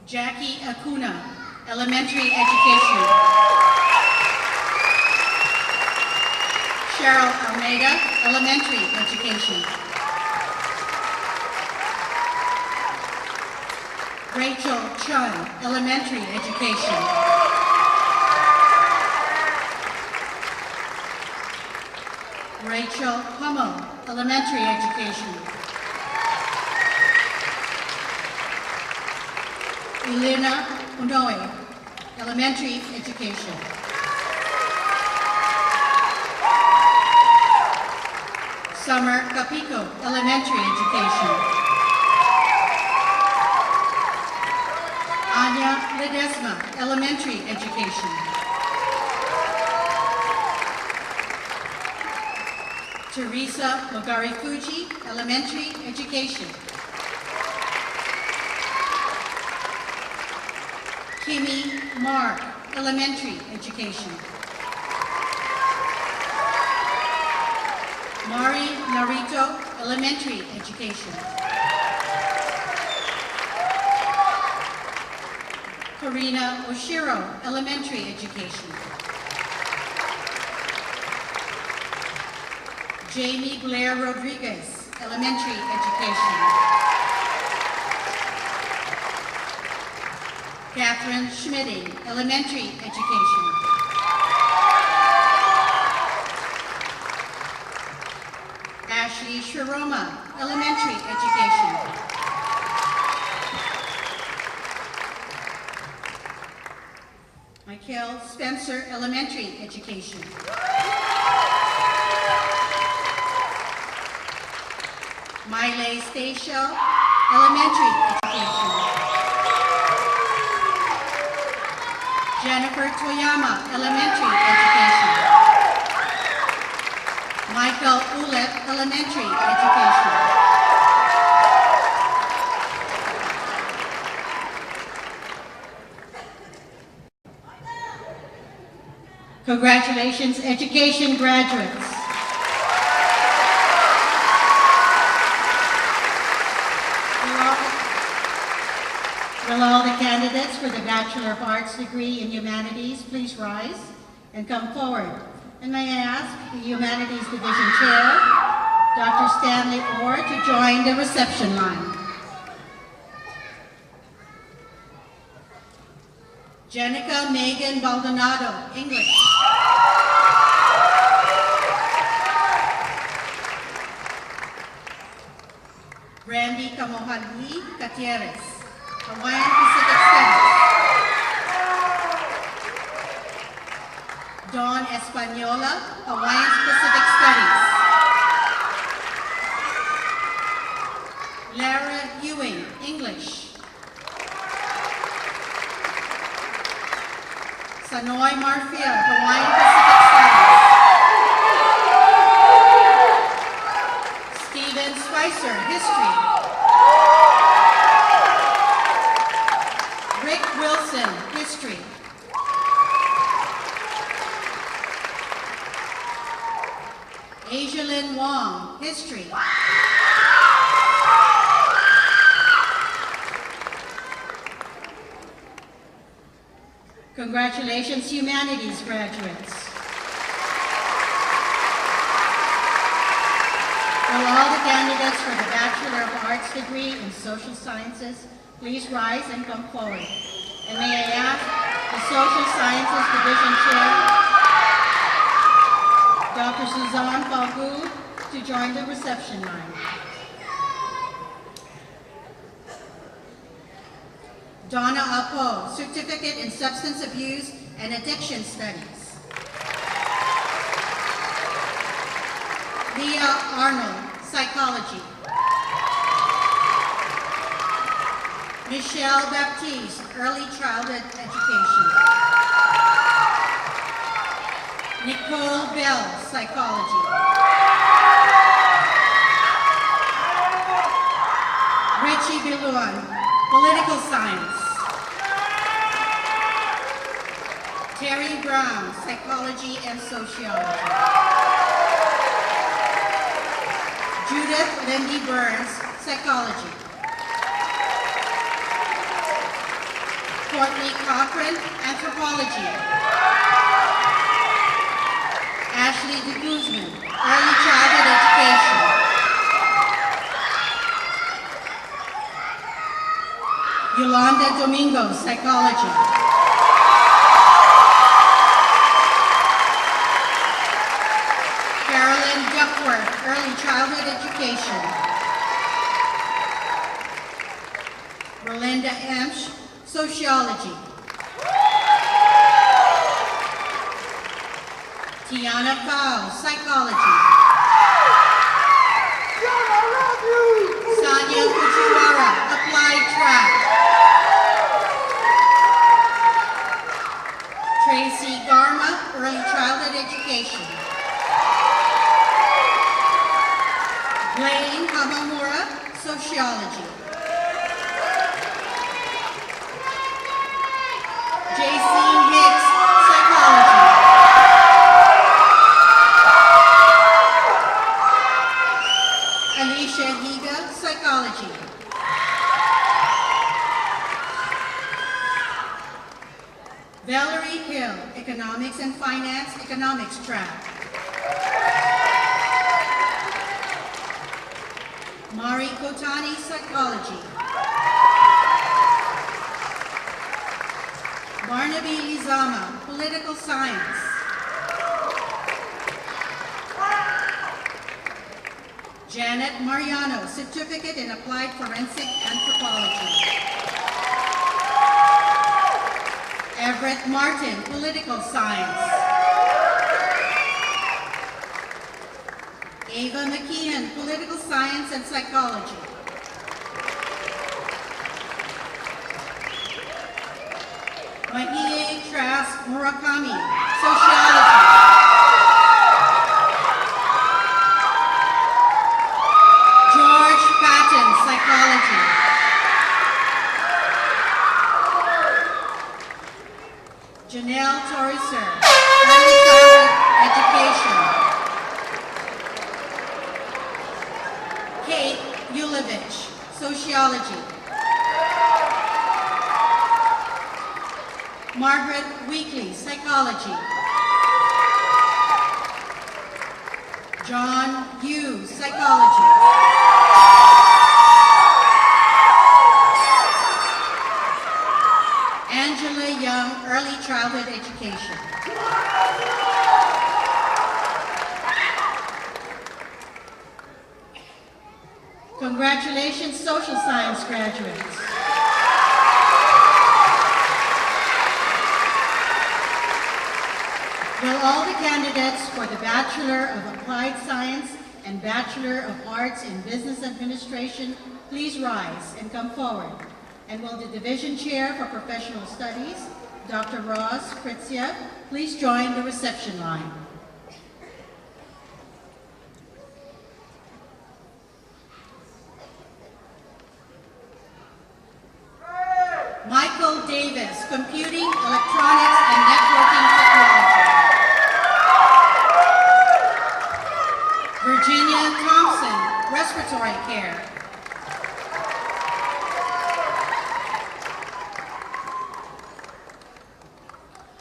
Jackie Acuna, Elementary Education. Cheryl Almeida, Elementary Education. Rachel Chun, Elementary Education. Rachel Hummel, Elementary Education. Elena Unoe, Elementary Education. Summer Capico, Elementary Education. Anya Ledesma, Elementary Education. Teresa Mogari Fuji, Elementary Education. Kimi Mark, Elementary Education. Mari Narito, Elementary Education. Karina Oshiro, Elementary Education. Jamie Blair Rodriguez, Elementary Education. Catherine Schmidting, Elementary Education. Ashley Shiroma, Elementary Education. Michael Spencer, Elementary Education. Maya Miley Staciel, elementary education. Jennifer Toyama, elementary education. Michael Ulep, elementary education. Congratulations, education graduates. Will all the candidates for the Bachelor of Arts degree in Humanities please rise and come forward? And may I ask the Humanities Division Chair, Dr. Stanley Orr, to join the reception line. Jenica Megan Baldonado, English. Brandy Kamohali Gutierrez, Hawaiian Pacific Studies. Dawn Espanola, Hawaiian Pacific Studies. Lara Ewing, English. Sanoy Marfil, Hawaiian Pacific Studies. Steven Spicer, History. Rick Wilson, History. Asia-Lynn Wong, History. Congratulations, Humanities graduates. Will all the candidates for the Bachelor of Arts degree in Social Sciences please rise and come forward? And may I ask the Social Sciences Division Chair, Dr. Suzanne Falgu, to join the reception line. Donna Apo, Certificate in Substance Abuse and Addiction Studies. Leah Arnold, Psychology. Michelle Baptiste, Early Childhood Education. Nicole Bell, Psychology. Richie Biluan, Political Science. Terry Brown, Psychology and Sociology. Judith Lindy Burns, Psychology. Courtney Cochran, Anthropology. Ashley de Guzman, Early Childhood Education. Yolanda Domingo, Psychology. Carolyn Duckworth, Early Childhood Education. Rolinda Emsch, Sociology. Tiana Fowle, Psychology. Sonia Fujiwara, Applied Track. Tracy Garma, Early Childhood Education. Blaine Hamamura, Sociology. J.C. Hicks, Psychology. Alicia Higa, Psychology. Valerie Hill, Economics and Finance, Economics Track. Mari Kotani, Psychology. Barnaby Lizama, Political Science. Janet Mariano, Certificate in Applied Forensic Anthropology. Everett Martin, Political Science. Ava McKeon, Political Science and Psychology. Mahiye Trask Murakami, Sociology. George Patton, Psychology. Janelle Toriser, Early Childhood Education. Kate Ulevich, Sociology. Margaret Weekly, Psychology. John Hughes, Psychology. Angela Young, Early Childhood Education. Congratulations, social science graduates. Will all the candidates for the Bachelor of Applied Science and Bachelor of Arts in Business Administration please rise and come forward? And will the Division Chair for Professional Studies, Dr. Ross Fritzia, please join the reception line? Michael Davis, Computing, Electronics, and Networking Technology. Virginia Thompson, Respiratory Care.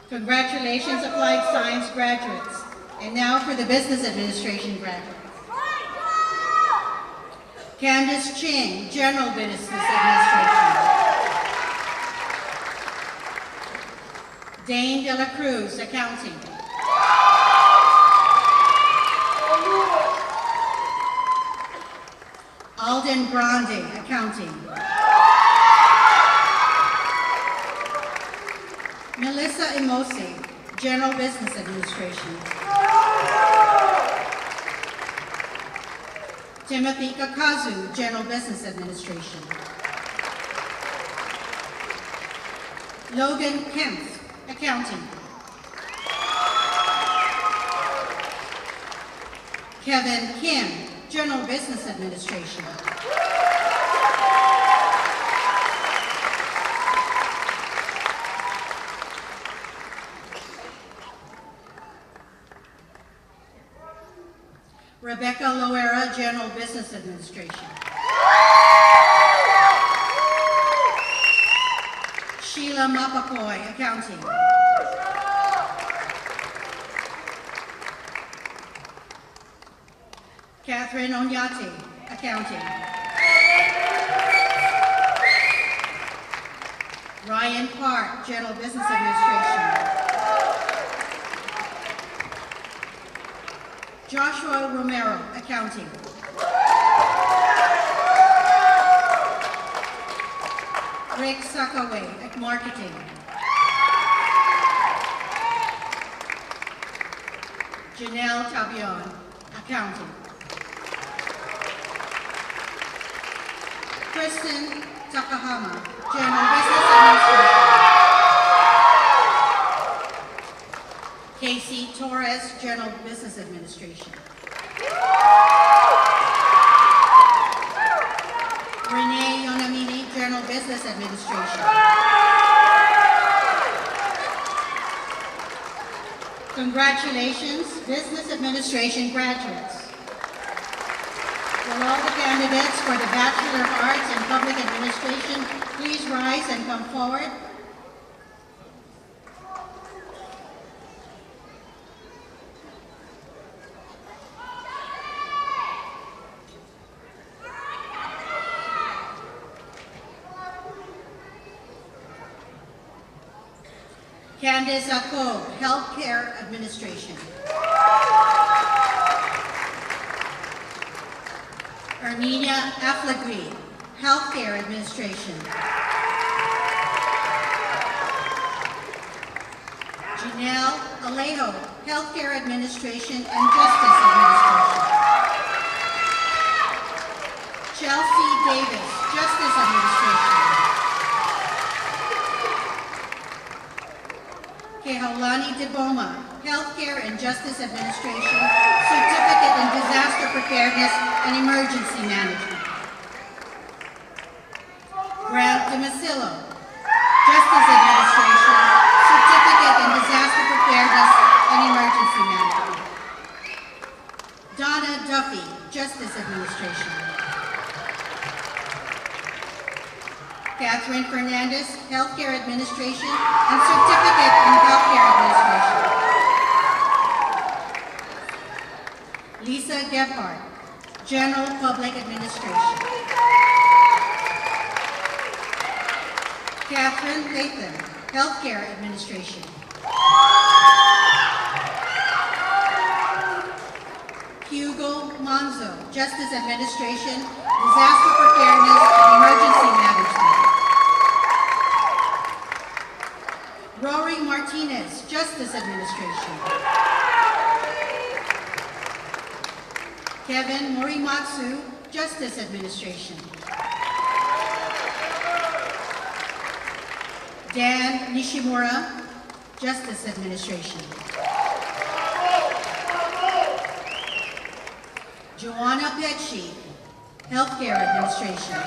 Congratulations, Applied Science graduates. And now for the Business Administration graduates. Candace Ching, General Business Administration. Dane De La Cruz, Accounting. Alden Grande, Accounting. Melissa Imosi, General Business Administration. Timothy Kakazu, General Business Administration. Logan Kempf, Accounting. Kevin Kim, General Business Administration. Rebecca Loera, General Business Administration. Sheila Mapakoy, Accounting. Catherine Onyati, Accounting. Ryan Park, General Business Administration. Joshua Romero, Accounting. Rick Sakaway, Marketing. Janelle Tabion, Accounting. Kristen Takahama, General Business Administration. Casey Torres, General Business Administration. Renee Yonamini, General Business Administration. Congratulations, Business Administration graduates. Will all the candidates for the Bachelor of Arts in Public Administration please rise and come forward? Candice Ako, Healthcare Administration. Armenia Aflagui, Healthcare Administration. Janelle Alejo, Healthcare Administration and Justice Administration. Johnny DeBoma, Healthcare and Justice Administration, Certificate in Disaster Preparedness and Emergency Management. Grant DeMassillo, Justice Administration, Certificate in Disaster Preparedness and Emergency Management. Donna Duffy, Justice Administration. Catherine Fernandez, Healthcare Administration and Certificate in Healthcare Administration. Lisa Gephardt, General Public Administration. Catherine Latham, Healthcare Administration. Hugo Monzo, Justice Administration, Disaster Preparedness and Emergency Management. Rory Martinez, Justice Administration. Kevin Morimatsu, Justice Administration. Dan Nishimura, Justice Administration. Joanna Petchy, Healthcare Administration.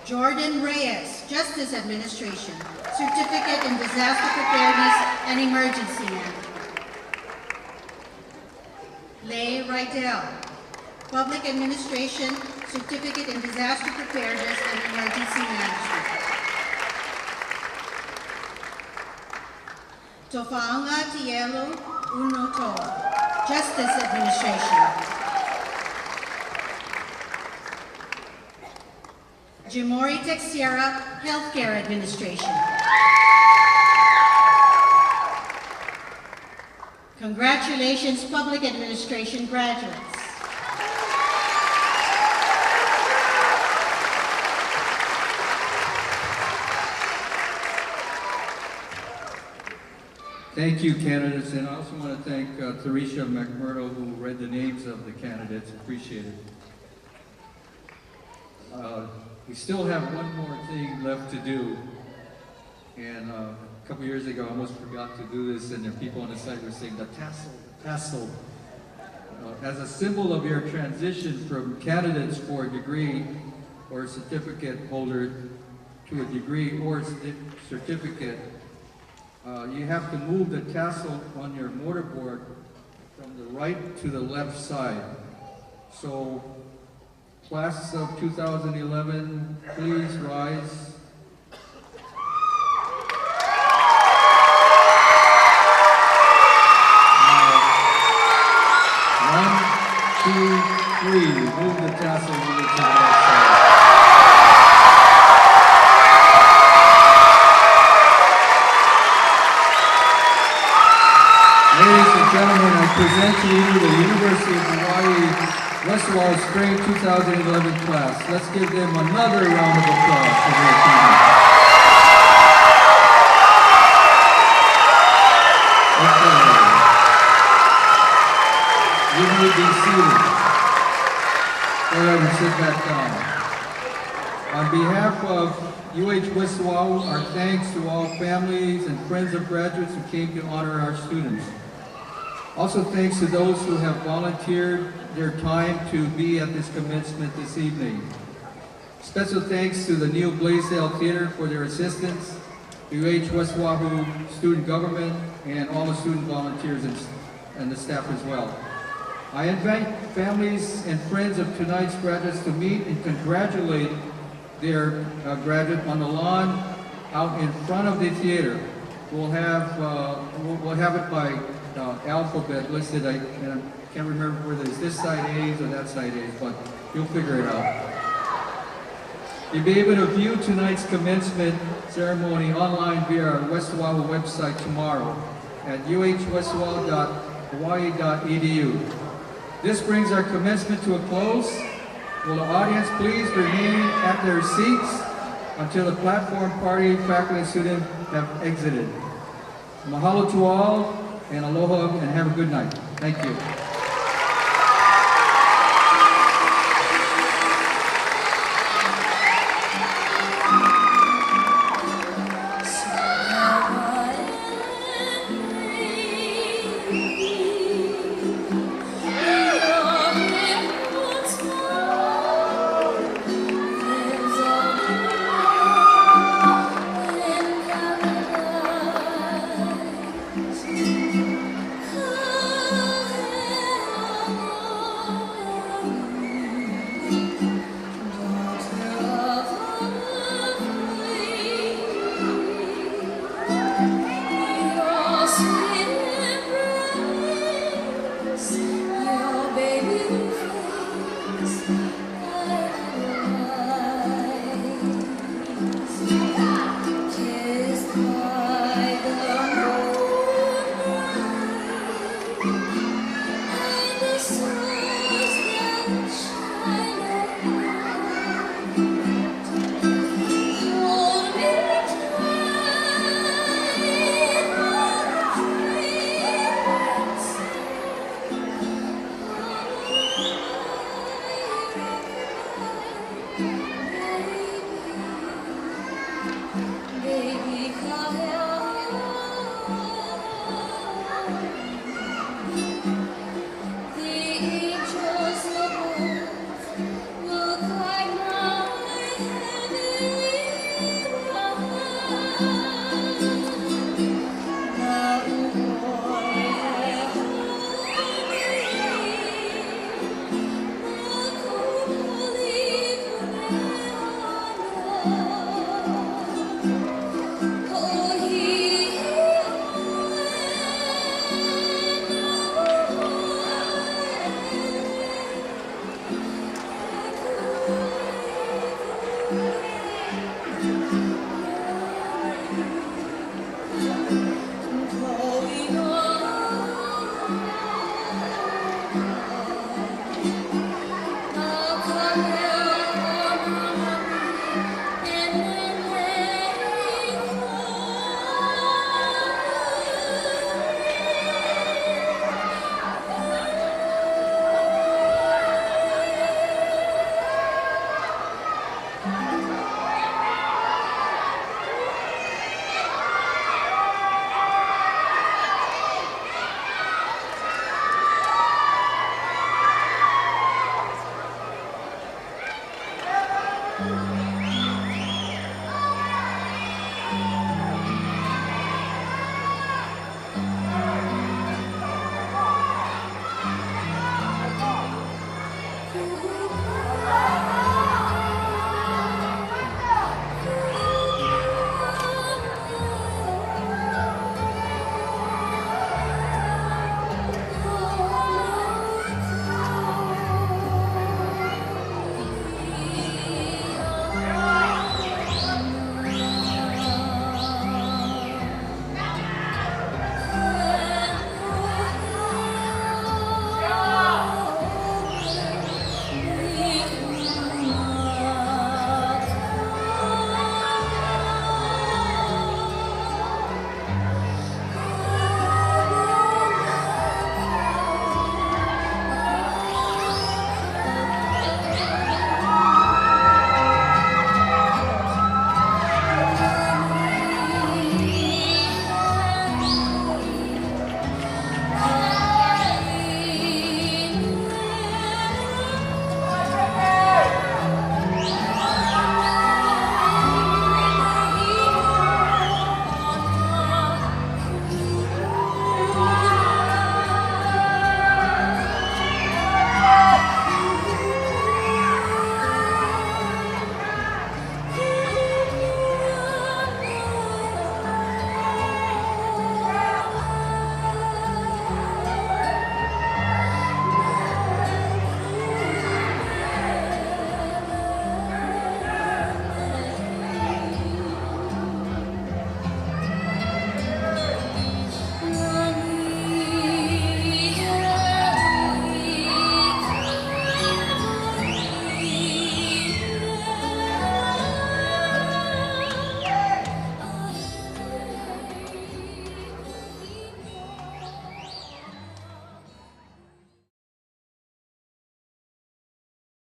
Jordan Reyes, Justice Administration, Certificate in Disaster Preparedness and Emergency Management. Leigh Rydell, Public Administration, Certificate in Disaster Preparedness and Emergency Management. Tofanga Tielo Unoto, Justice Administration. Jimori Texiera, Healthcare Administration. Congratulations, Public Administration graduates.
Thank you, candidates, and I also want to thank Theresia McMurdo, who read the names of the candidates. Appreciate it. We still have one more thing left to do, and a couple years ago I almost forgot to do this, and the people on the side were saying, the tassel. As a symbol of your transition from candidates for a degree or a certificate holder to a degree or certificate, you have to move the tassel on your mortarboard from the right to the left side. So, class of 2011, please rise. Now, 1, 2, 3, move the tassel over to the left side. Ladies and gentlemen, I present to you the University of Hawaii Westwall Spring 2011 class. Let's give them another round of applause for their achievement. Okay. You may be seated. Go ahead and sit back down. On behalf of UH West Oahu, our thanks to all families and friends of graduates who came to honor our students. Also thanks to those who have volunteered their time to be at this commencement this evening. Special thanks to the Neal Blaisdell Theater for their assistance, UH West Oahu student government, and all the student volunteers and the staff as well. I invite families and friends of tonight's graduates to meet and congratulate their graduate on the lawn out in front of the theater. We'll have it by alphabet listed, and I can't remember whether it's this side A's or that side A's, but you'll figure it out. You'll be able to view tonight's commencement ceremony online via our West Oahu website tomorrow at uhwestwahu.hawaii.edu. This brings our commencement to a close. Will the audience please remain at their seats until the platform party, faculty, and students have exited. Mahalo to all, and aloha, and have a good night. Thank you.